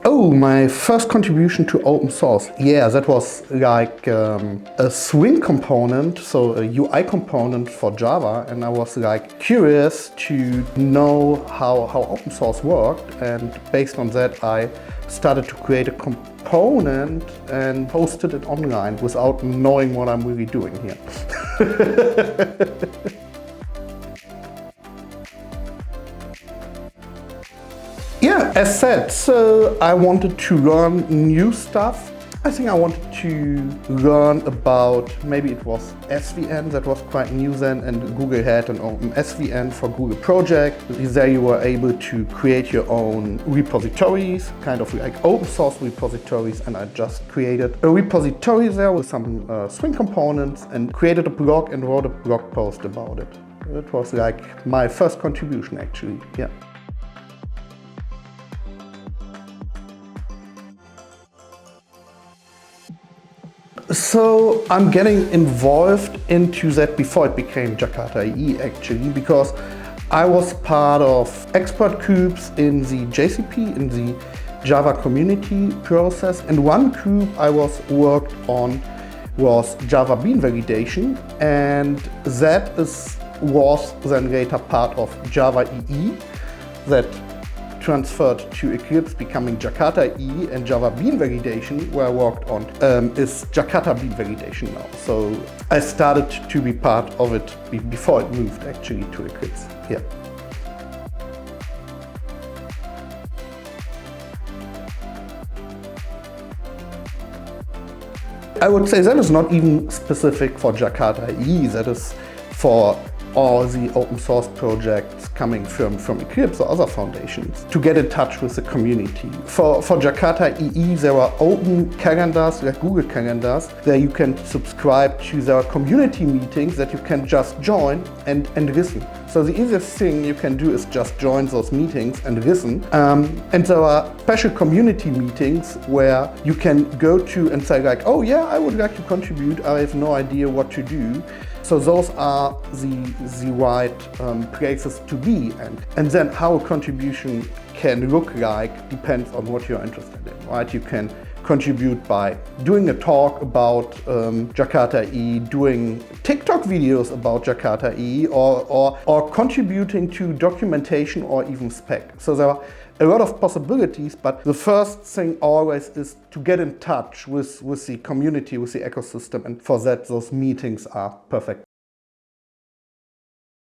Oh, my first contribution to open source. Yeah, that was like a Swing component, so a UI component for Java, and I was like curious to know how open source worked, and based on that I started to create a component and posted it online without knowing what I'm really doing here. Yeah, as said, so I wanted to learn new stuff. I think I wanted to learn about, maybe it was SVN, that was quite new then, and Google had an open SVN for Google Project. There you were able to create your own repositories, kind of like open source repositories, and I just created a repository there with some Swing components and created a blog and wrote a blog post about it. It was like my first contribution actually, yeah. So I'm getting involved into that before it became Jakarta EE actually, because I was part of expert groups in the JCP, in the Java community process, and one group I worked on was Java Bean validation, and that was then later part of Java EE that transferred to Eclipse, becoming Jakarta EE, and Java Bean validation, where I worked on, is Jakarta Bean validation now. So I started to be part of it before it moved actually to Eclipse. Yeah. I would say that is not even specific for Jakarta EE, that is for all the open source projects coming from Eclipse or other foundations, to get in touch with the community. For Jakarta EE, there are open calendars, like Google calendars, there you can subscribe to their community meetings that you can just join and listen. So the easiest thing you can do is just join those meetings and listen. And there are special community meetings where you can go to and say like, oh yeah, I would like to contribute, I have no idea what to do. So those are the right places to be, and then how a contribution can look like depends on what you're interested in, right? You can contribute by doing a talk about Jakarta EE, doing TikTok videos about Jakarta EE, or contributing to documentation or even spec. So there are a lot of possibilities, but the first thing always is to get in touch with the community, with the ecosystem, and for that those meetings are perfect.